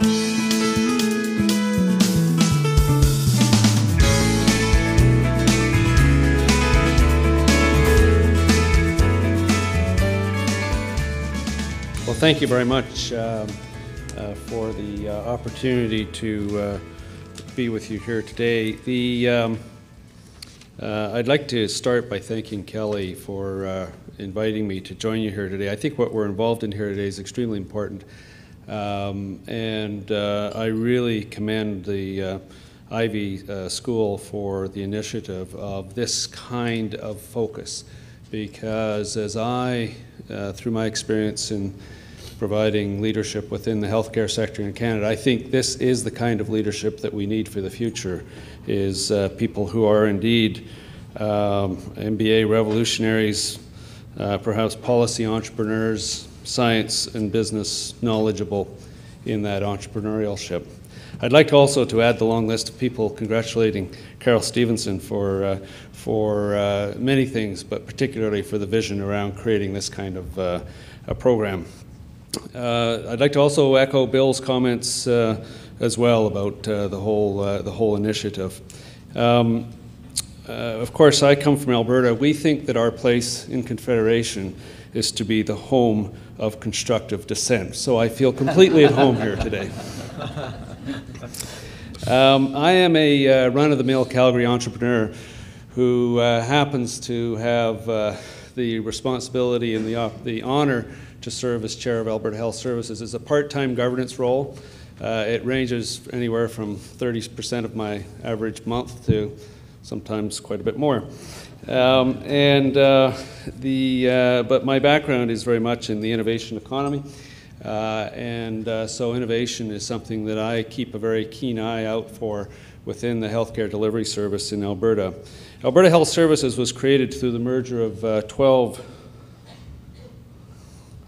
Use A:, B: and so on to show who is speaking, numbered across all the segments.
A: Well, thank you very much for the opportunity to be with you here today. I'd like to start by thanking Kelly for inviting me to join you here today. I think what we're involved in here today is extremely important, and I really commend the Ivey School for the initiative of this kind of focus, because as I, through my experience in providing leadership within the healthcare sector in Canada, I think this is the kind of leadership that we need for the future, is people who are indeed MBA revolutionaries, perhaps policy entrepreneurs, science and business knowledgeable in that entrepreneurship. I'd like also to add the long list of people congratulating Carol Stevenson for many things, but particularly for the vision around creating this kind of a program. I'd like to also echo Bill's comments as well about the whole initiative. Of course, I come from Alberta. We think that our place in Confederation is to be the home of constructive dissent, so I feel completely at home here today. I am a run-of-the-mill Calgary entrepreneur who happens to have the responsibility and the honor to serve as chair of Alberta Health Services. It's a part-time governance role. It ranges anywhere from 30% of my average month to sometimes quite a bit more. But my background is very much in the innovation economy, so innovation is something that I keep a very keen eye out for within the healthcare delivery service in Alberta. Alberta Health Services was created through the merger of 12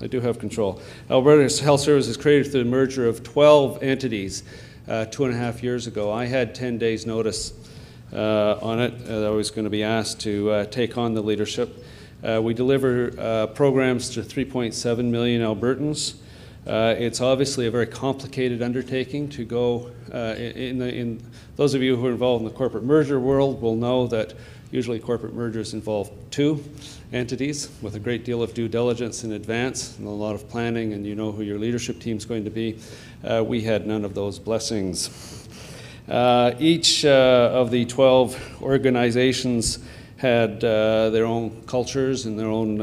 A: I do have control. Alberta Health Services created through the merger of 12 entities 2.5 years ago. I had 10 days notice on it. I was going to be asked to take on the leadership. We deliver programs to 3.7 million Albertans. It's obviously a very complicated undertaking to go. In those of you who are involved in the corporate merger world will know that usually corporate mergers involve two entities with a great deal of due diligence in advance and a lot of planning, and you know who your leadership team is going to be. We had none of those blessings. Each of the 12 organizations had their own cultures and their own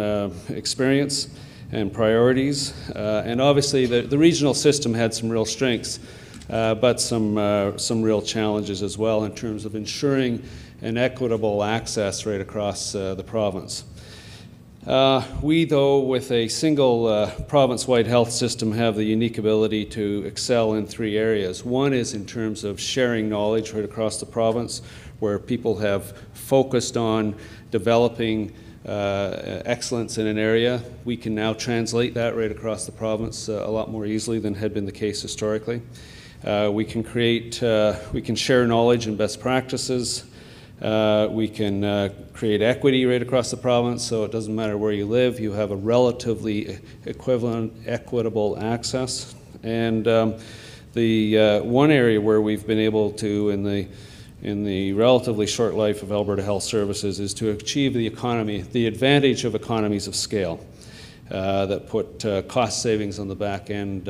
A: experience and priorities, and obviously the regional system had some real strengths, but some real challenges as well in terms of ensuring an equitable access right across the province. We, though, with a single province-wide health system, have the unique ability to excel in three areas. One is in terms of sharing knowledge right across the province, where people have focused on developing excellence in an area. We can now translate that right across the province a lot more easily than had been the case historically. We can share knowledge and best practices. We can create equity right across the province, so it doesn't matter where you live, you have a relatively equitable access. And the one area where we've been able to, in the relatively short life of Alberta Health Services, is to achieve the advantage of economies of scale that put cost savings on the back end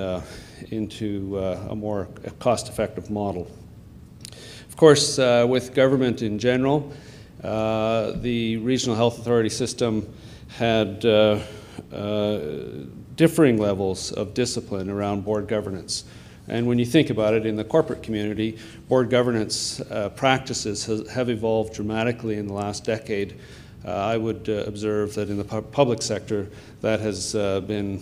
A: into a more cost-effective model. Of course, with government in general, the regional health authority system had differing levels of discipline around board governance. And when you think about it, in the corporate community, board governance practices have evolved dramatically in the last decade. I would observe that in the public sector, that has been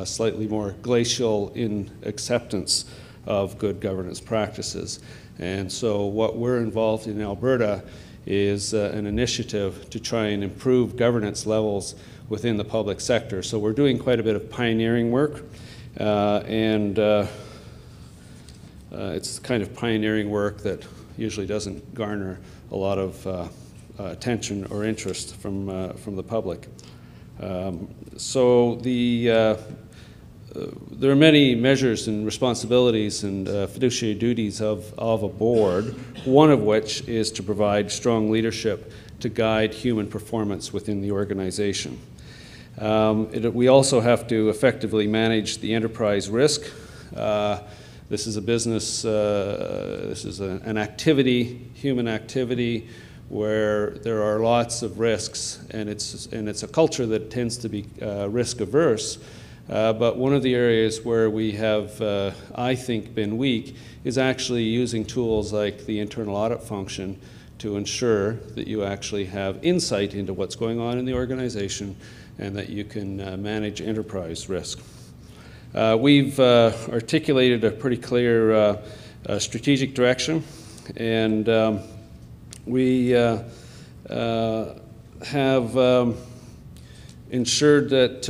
A: slightly more glacial in acceptance of good governance practices. And so what we're involved in Alberta is an initiative to try and improve governance levels within the public sector. So we're doing quite a bit of pioneering work, it's kind of pioneering work that usually doesn't garner a lot of attention or interest from the public. So the there are many measures and responsibilities and fiduciary duties of a board, one of which is to provide strong leadership to guide human performance within the organization. We also have to effectively manage the enterprise risk. This is a business, this is an activity, human activity, where there are lots of risks, and it's a culture that tends to be risk averse. But one of the areas where we have, I think, been weak is actually using tools like the internal audit function to ensure that you actually have insight into what's going on in the organization and that you can manage enterprise risk. We've articulated a pretty clear strategic direction, and we have ensured that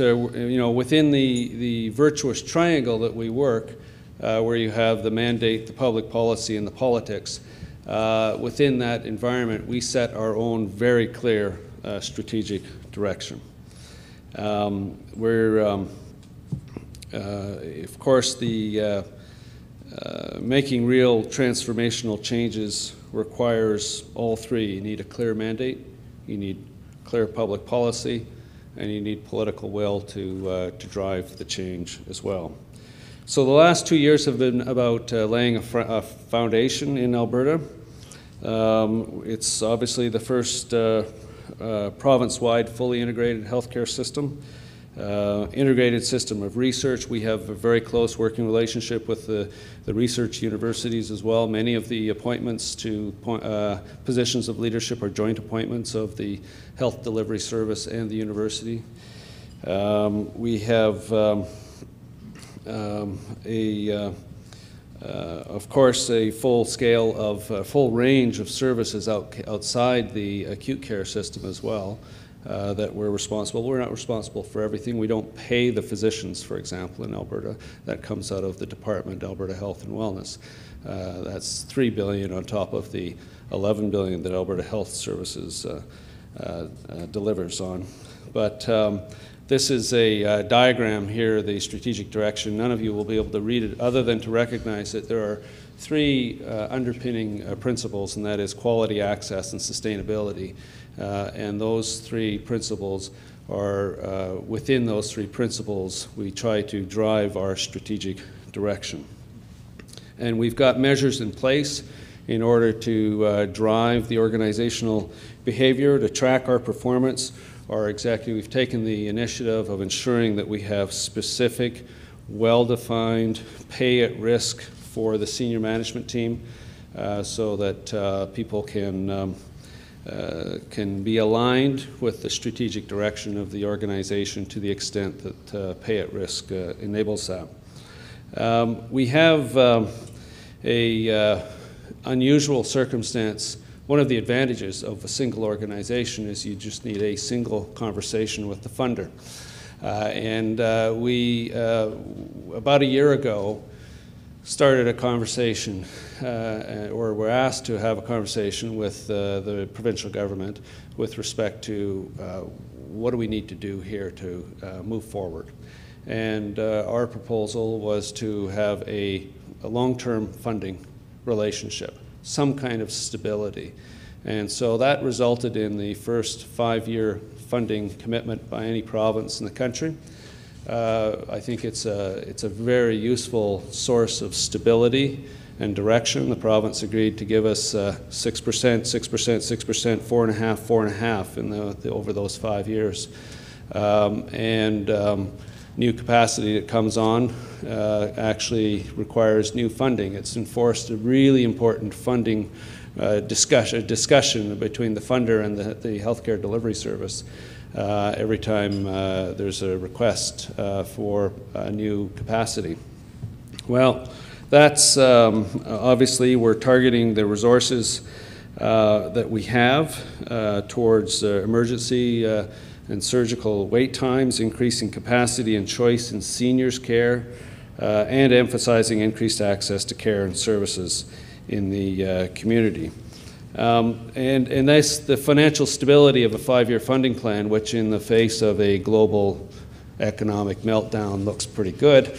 A: within the virtuous triangle that we work, where you have the mandate, the public policy, and the politics, within that environment we set our own very clear strategic direction. Of course, making real transformational changes requires all three. You need a clear mandate, you need clear public policy, and you need political will to drive the change as well. So the last 2 years have been about laying a foundation in Alberta. It's obviously the first province-wide fully integrated healthcare system. Integrated system of research. We have a very close working relationship with the research universities as well. Many of the appointments to positions of leadership are joint appointments of the health delivery service and the university. We have of course, a full range of services outside the acute care system as well. That we're responsible. We're not responsible for everything. We don't pay the physicians, for example, in Alberta. That comes out of the department, Alberta Health and Wellness. That's $3 billion on top of the $11 billion that Alberta Health Services delivers on. But this is a diagram here, the strategic direction. None of you will be able to read it other than to recognize that there are three underpinning principles, and that is quality, access, and sustainability. And those three principles are, within those three principles, we try to drive our strategic direction. And we've got measures in place in order to drive the organizational behavior, to track our performance. We've taken the initiative of ensuring that we have specific, well-defined pay at risk for the senior management team so that people can be aligned with the strategic direction of the organization to the extent that pay at risk enables that. We have a unusual circumstance. One of the advantages of a single organization is you just need a single conversation with the funder. We, about a year ago, started a conversation, or were asked to have a conversation with the provincial government with respect to what do we need to do here to move forward. And our proposal was to have a long-term funding relationship, some kind of stability. And so that resulted in the first 5-year funding commitment by any province in the country. I think it's a very useful source of stability and direction. The province agreed to give us 6%, 6%, 6%, 4.5%, 4.5% over those 5 years. New capacity that comes on actually requires new funding. It's enforced a really important funding discussion between the funder and the healthcare delivery service every time there's a request for new capacity. Well, that's obviously we're targeting the resources that we have towards emergency and surgical wait times, increasing capacity and choice in seniors care, and emphasizing increased access to care and services in the community. And that's the financial stability of a 5-year funding plan, which in the face of a global economic meltdown looks pretty good,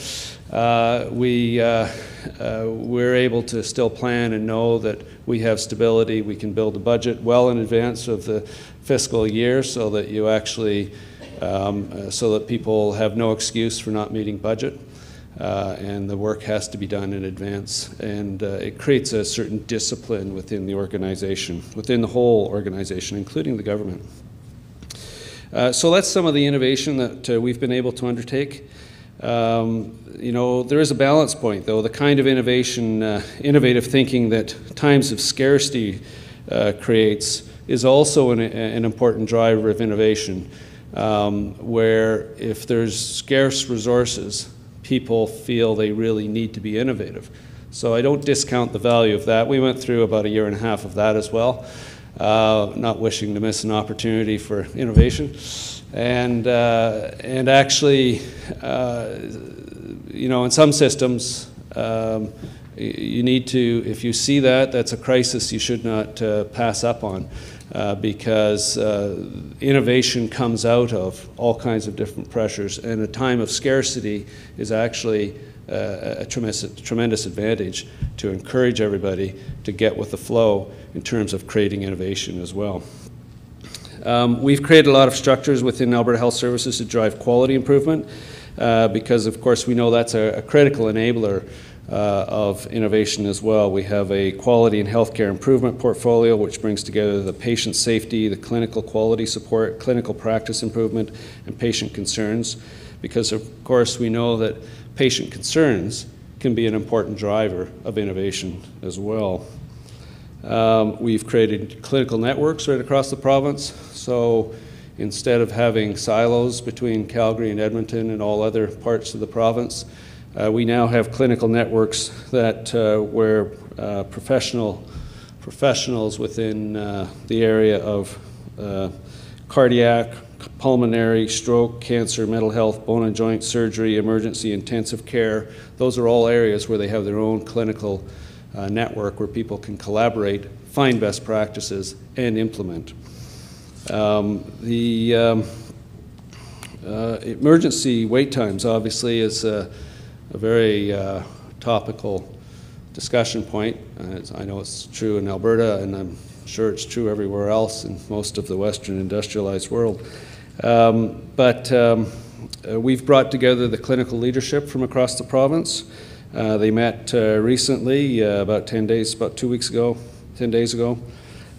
A: we're able to still plan and know that we have stability. We can build a budget well in advance of the fiscal year so that you actually, so that people have no excuse for not meeting budget. And the work has to be done in advance. And it creates a certain discipline within the organization, within the whole organization, including the government. So that's some of the innovation that we've been able to undertake. You know, there is a balance point, though. The kind of innovation, innovative thinking that times of scarcity creates is also an important driver of innovation, where if there's scarce resources, people feel they really need to be innovative. So I don't discount the value of that. We went through about 1.5 years of that as well, not wishing to miss an opportunity for innovation. And actually, you know, in some systems, you need to, if you see that, that's a crisis you should not pass up on, because innovation comes out of all kinds of different pressures, and a time of scarcity is actually a tremendous advantage to encourage everybody to get with the flow in terms of creating innovation as well. We've created a lot of structures within Alberta Health Services to drive quality improvement, because of course we know that's a critical enabler of innovation as well. We have a quality and healthcare improvement portfolio which brings together the patient safety, the clinical quality support, clinical practice improvement, and patient concerns, because of course we know that patient concerns can be an important driver of innovation as well. We've created clinical networks right across the province, so instead of having silos between Calgary and Edmonton and all other parts of the province, we now have clinical networks that where professionals within the area of cardiac, pulmonary, stroke, cancer, mental health, bone and joint surgery, emergency intensive care, those are all areas where they have their own clinical network where people can collaborate, find best practices, and implement. The emergency wait times obviously is a very topical discussion point. I know it's true in Alberta, and I'm sure it's true everywhere else in most of the Western industrialized world. We've brought together the clinical leadership from across the province. They met recently, about 10 days ago.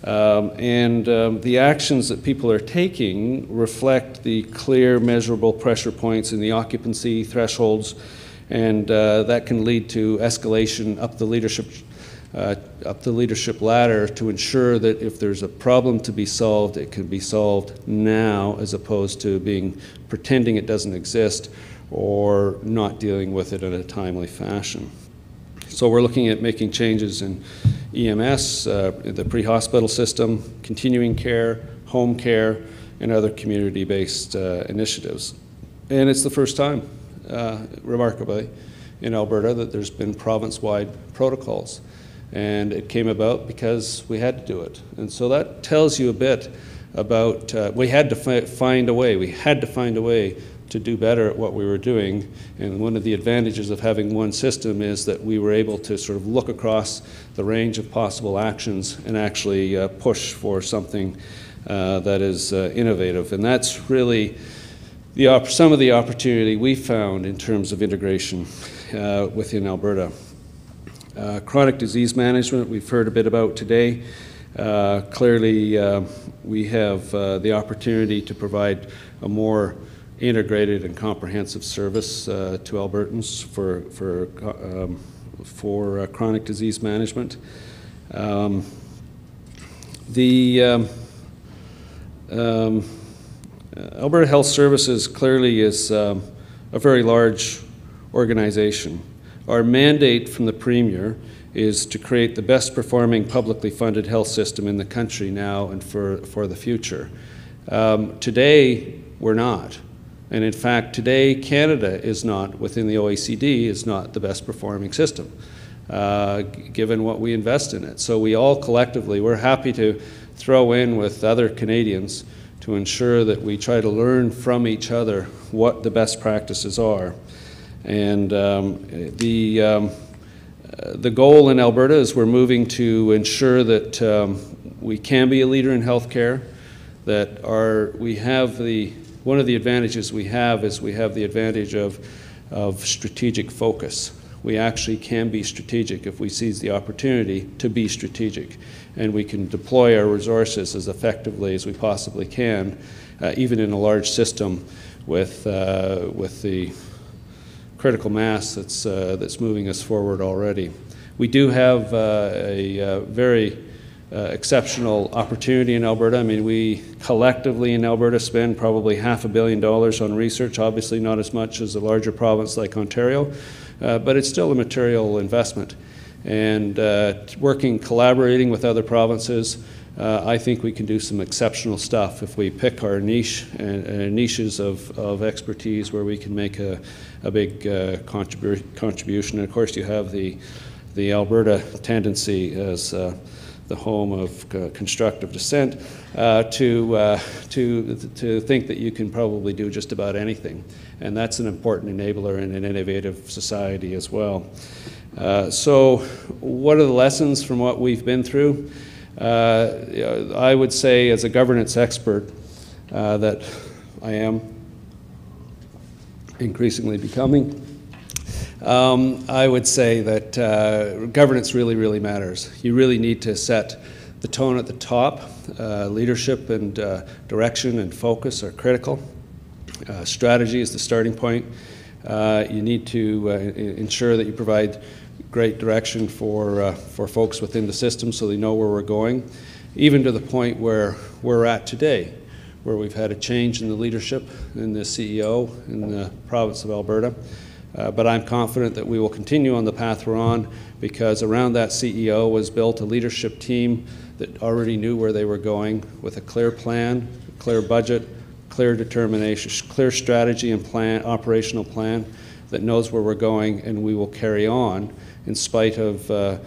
A: The actions that people are taking reflect the clear, measurable pressure points in the occupancy thresholds, and that can lead to escalation up the leadership ladder to ensure that if there's a problem to be solved, it can be solved now, as opposed to pretending it doesn't exist or not dealing with it in a timely fashion. So we're looking at making changes in EMS, the pre-hospital system, continuing care, home care, and other community-based initiatives. And it's the first time, remarkably, in Alberta that there's been province-wide protocols. And it came about because we had to do it. And so that tells you a bit about, we had to find a way to do better at what we were doing. And one of the advantages of having one system is that we were able to sort of look across the range of possible actions and actually push for something that is innovative. And that's really some of the opportunity we found in terms of integration within Alberta. Chronic disease management we've heard a bit about today. Clearly we have the opportunity to provide a more integrated and comprehensive service to Albertans for chronic disease management. Alberta Health Services clearly is a very large organization. Our mandate from the Premier is to create the best performing publicly funded health system in the country now and for the future. Today, we're not. And in fact, today, Canada is not, within the OECD, is not the best performing system, given what we invest in it. So we all collectively, we're happy to throw in with other Canadians to ensure that we try to learn from each other what the best practices are. And the goal in Alberta is we're moving to ensure that we can be a leader in healthcare, that one of the advantages we have is we have the advantage of strategic focus. We actually can be strategic if we seize the opportunity to be strategic, and we can deploy our resources as effectively as we possibly can, even in a large system with the critical mass that's moving us forward already. We do have a very exceptional opportunity in Alberta. I mean, we collectively in Alberta spend probably $500 million on research, obviously not as much as a larger province like Ontario, but it's still a material investment. And collaborating with other provinces, I think we can do some exceptional stuff if we pick our niche and niches of expertise where we can make a big contribution. And of course, you have the Alberta tendency as the home of constructive dissent, to think that you can probably do just about anything. And that's an important enabler in an innovative society as well. So what are the lessons from what we've been through? I would say as a governance expert that I am increasingly becoming, I would say that governance really, really matters. You really need to set the tone at the top. Leadership and direction and focus are critical. Strategy is the starting point. You need to ensure that you provide great direction for folks within the system so they know where we're going, even to the point where we're at today, where we've had a change in the leadership in the CEO in the province of Alberta. But I'm confident that we will continue on the path we're on, because around that CEO was built a leadership team that already knew where they were going, with a clear plan, a clear budget, clear determination, clear strategy and plan, operational plan that knows where we're going, and we will carry on in spite of the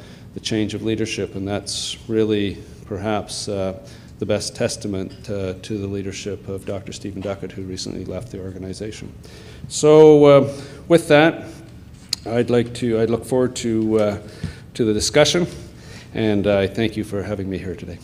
A: change of leadership. And that's really perhaps the best testament to the leadership of Dr. Stephen Duckett, who recently left the organization. So with that, I'd look forward to the discussion, and I thank you for having me here today.